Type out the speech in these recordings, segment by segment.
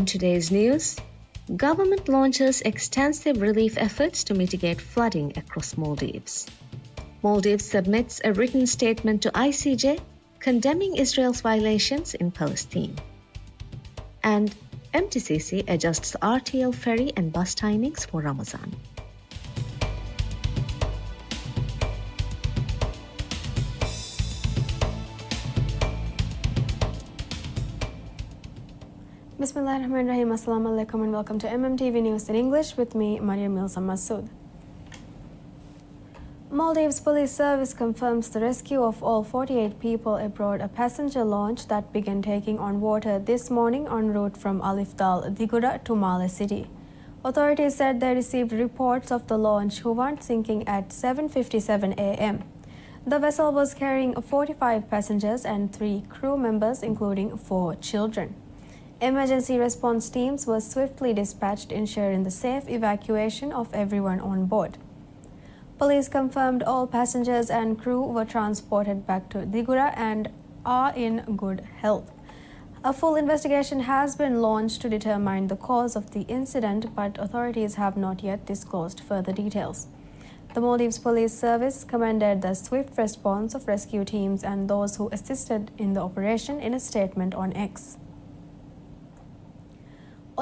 In today's news, government launches extensive relief efforts to mitigate flooding across Maldives. Maldives submits a written statement to ICJ condemning Israel's violations in Palestine. And MTCC adjusts RTL ferry and bus timings for Ramadan. Bismillahirrahmanirrahim. Assalamu alaikum and welcome to MMTV News in English with me, Mariam Milsam Masood. Maldives Police Service confirms the rescue of all 48 people aboard a passenger launch that began taking on water this morning en route from Alif Dal, Digura to Male City. Authorities said they received reports of the launch who went sinking at 7:57 a.m. The vessel was carrying 45 passengers and 3 crew members, including 4 children. Emergency response teams were swiftly dispatched, ensuring the safe evacuation of everyone on board. Police confirmed all passengers and crew were transported back to Digura and are in good health. A full investigation has been launched to determine the cause of the incident, but authorities have not yet disclosed further details. The Maldives Police Service commended the swift response of rescue teams and those who assisted in the operation in a statement on X.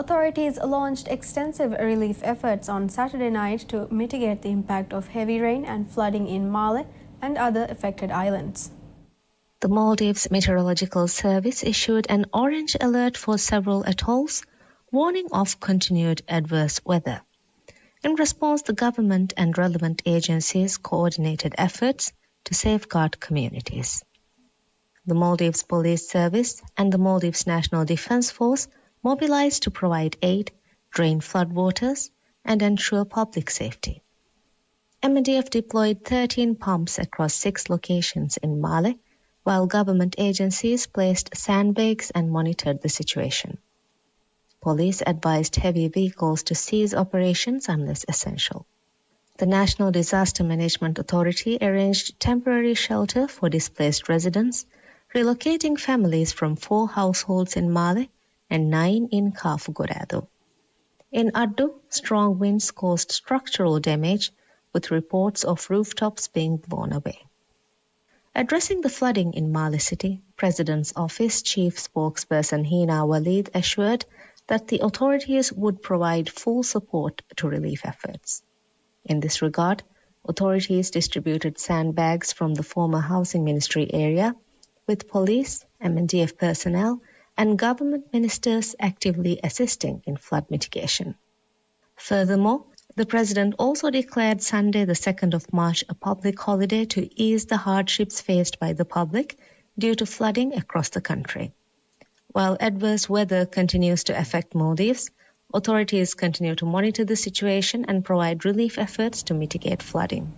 Authorities launched extensive relief efforts on Saturday night to mitigate the impact of heavy rain and flooding in Male and other affected islands. The Maldives Meteorological Service issued an orange alert for several atolls, warning of continued adverse weather. In response, the government and relevant agencies coordinated efforts to safeguard communities. The Maldives Police Service and the Maldives National Defence Force mobilized to provide aid, drain floodwaters, and ensure public safety. MNDF deployed 13 pumps across 6 locations in Male, while government agencies placed sandbags and monitored the situation. Police advised heavy vehicles to cease operations unless essential. The National Disaster Management Authority arranged temporary shelter for displaced residents, relocating families from 4 households in Male and 9 in Kafu Gorado. In Addu, strong winds caused structural damage, with reports of rooftops being blown away. Addressing the flooding in Male City, President's Office Chief Spokesperson Hina Walid assured that the authorities would provide full support to relief efforts. In this regard, authorities distributed sandbags from the former Housing Ministry area, with police, MNDF personnel, and government ministers actively assisting in flood mitigation. Furthermore, the President also declared Sunday the 2nd of March a public holiday to ease the hardships faced by the public due to flooding across the country. While adverse weather continues to affect Maldives, authorities continue to monitor the situation and provide relief efforts to mitigate flooding.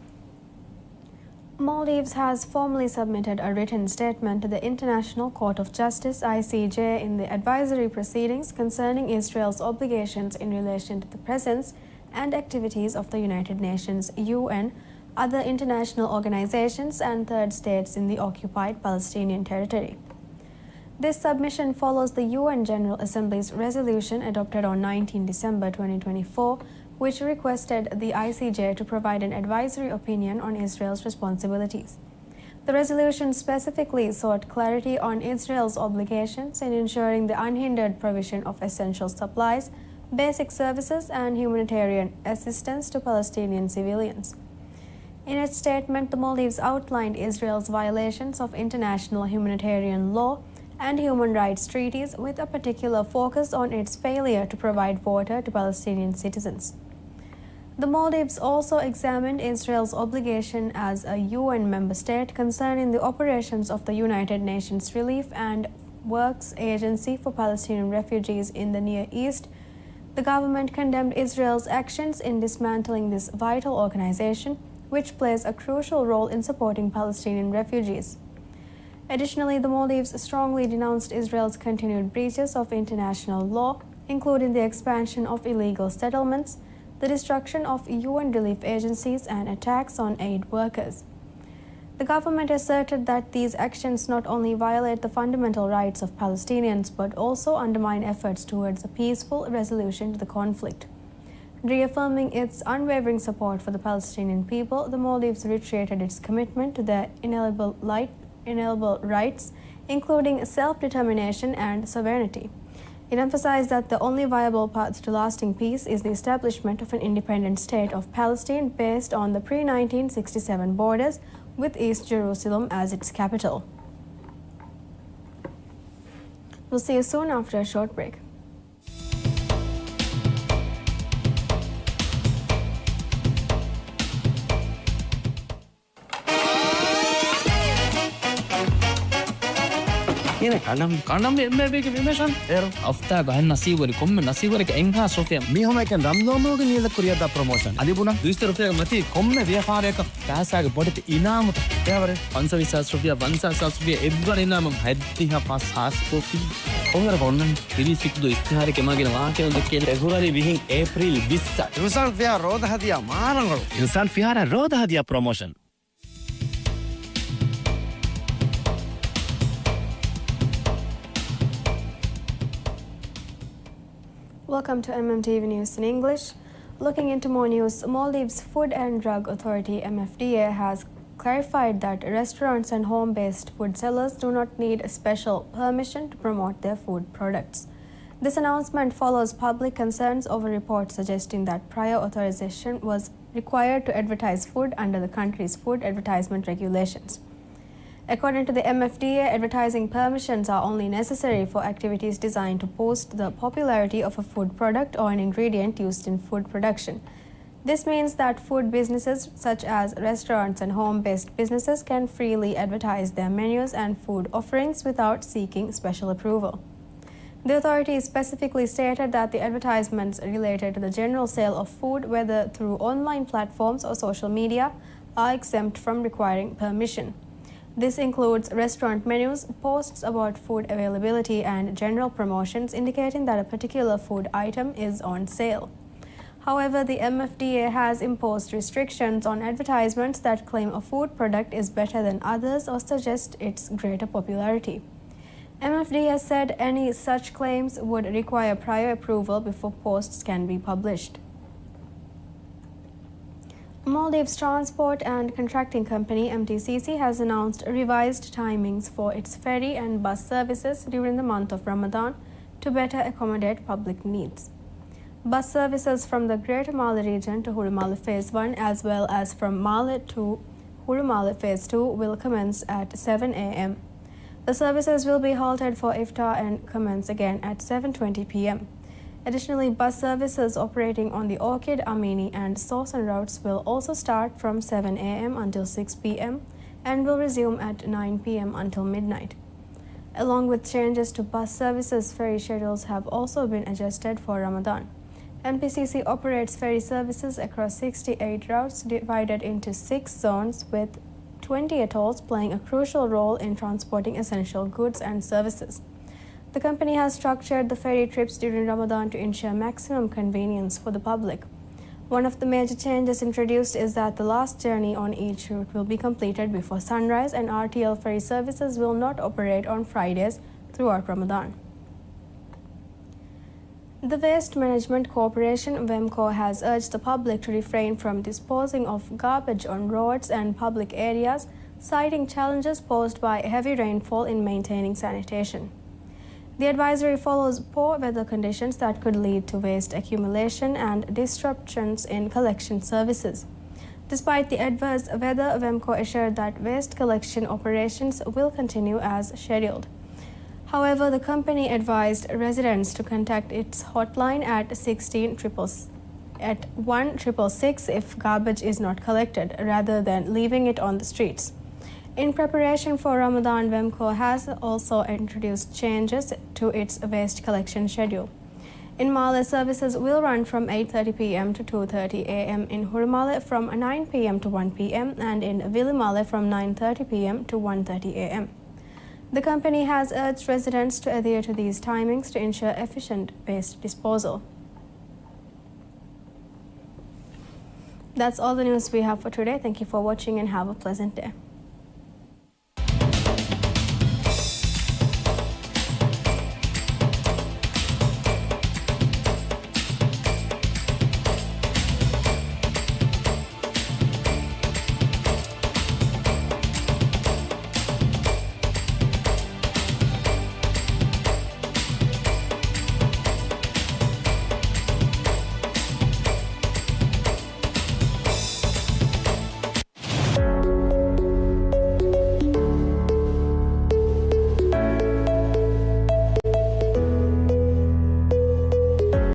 Maldives has formally submitted a written statement to the International Court of Justice (ICJ) in the advisory proceedings concerning Israel's obligations in relation to the presence and activities of the United Nations, UN, other international organizations, and third states in the occupied Palestinian territory. This submission follows the UN General Assembly's resolution adopted on 19 December 2024, which requested the ICJ to provide an advisory opinion on Israel's responsibilities. The resolution specifically sought clarity on Israel's obligations in ensuring the unhindered provision of essential supplies, basic services, and humanitarian assistance to Palestinian civilians. In its statement, the Maldives outlined Israel's violations of international humanitarian law and human rights treaties, with a particular focus on its failure to provide water to Palestinian citizens. The Maldives also examined Israel's obligation as a UN member state concerning the operations of the United Nations Relief and Works Agency for Palestinian Refugees in the Near East. The government condemned Israel's actions in dismantling this vital organization, which plays a crucial role in supporting Palestinian refugees. Additionally, the Maldives strongly denounced Israel's continued breaches of international law, including the expansion of illegal settlements, the destruction of UN relief agencies, and attacks on aid workers. The government asserted that these actions not only violate the fundamental rights of Palestinians but also undermine efforts towards a peaceful resolution to the conflict. Reaffirming its unwavering support for the Palestinian people, the Maldives reiterated its commitment to their inalienable rights, including self-determination and sovereignty. It emphasized that the only viable path to lasting peace is the establishment of an independent state of Palestine based on the pre-1967 borders, with East Jerusalem as its capital. We'll see you soon after a short break. Yine kanam emmerbe gibi meşan er hafta gahen nasibori komme nasibori ke enha sofia mi homa ken ramnomoge niyada kuriyada promotion adibuna 200 rupiya mati komme vyapareka kasaage bodite inam tevare 520 rupiya 500 rupiya ebbar inam haddiha pas haskofi onara bonnan release istihare ke magina waake onde February bihin April 20 Insan Fiha Roda Hadiya Marangalu. Insan Fihara Roda Hadiya promotion. Welcome to MMTV News in English. Looking into more news, Maldives Food and Drug Authority MFDA has clarified that restaurants and home-based food sellers do not need a special permission to promote their food products. This announcement follows public concerns over reports suggesting that prior authorization was required to advertise food under the country's food advertisement regulations. According to the MFDA, advertising permissions are only necessary for activities designed to boost the popularity of a food product or an ingredient used in food production. This means that food businesses such as restaurants and home-based businesses can freely advertise their menus and food offerings without seeking special approval. The authority specifically stated that the advertisements related to the general sale of food, whether through online platforms or social media, are exempt from requiring permission. This includes restaurant menus, posts about food availability, and general promotions indicating that a particular food item is on sale. However, the MFDA has imposed restrictions on advertisements that claim a food product is better than others or suggest its greater popularity. MFDA said any such claims would require prior approval before posts can be published. Maldives Transport and Contracting Company MTCC has announced revised timings for its ferry and bus services during the month of Ramadan to better accommodate public needs. Bus services from the Greater Male region to Hurumale Phase 1 as well as from Male to Hurumale Phase 2 will commence at 7 a.m. The services will be halted for iftar and commence again at 7:20 p.m. Additionally, bus services operating on the Orchid, Amini and Sawson routes will also start from 7 a.m. until 6 p.m. and will resume at 9 p.m. until midnight. Along with changes to bus services, ferry schedules have also been adjusted for Ramadan. MPCC operates ferry services across 68 routes divided into 6 zones with 20 atolls playing a crucial role in transporting essential goods and services. The company has structured the ferry trips during Ramadan to ensure maximum convenience for the public. One of the major changes introduced is that the last journey on each route will be completed before sunrise, and RTL ferry services will not operate on Fridays throughout Ramadan. The Waste Management Corporation, WEMCO, has urged the public to refrain from disposing of garbage on roads and public areas, citing challenges posed by heavy rainfall in maintaining sanitation. The advisory follows poor weather conditions that could lead to waste accumulation and disruptions in collection services. Despite the adverse weather, WEMCO assured that waste collection operations will continue as scheduled. However, the company advised residents to contact its hotline at 1-666 if garbage is not collected, rather than leaving it on the streets. In preparation for Ramadan, WEMCO has also introduced changes to its waste collection schedule. In Male, services will run from 8:30 p.m. to 2:30 a.m. In Hurumale from 9 p.m. to 1 p.m. and in Vilimale from 9:30 p.m. to 1:30 a.m. The company has urged residents to adhere to these timings to ensure efficient waste disposal. That's all the news we have for today. Thank you for watching and have a pleasant day.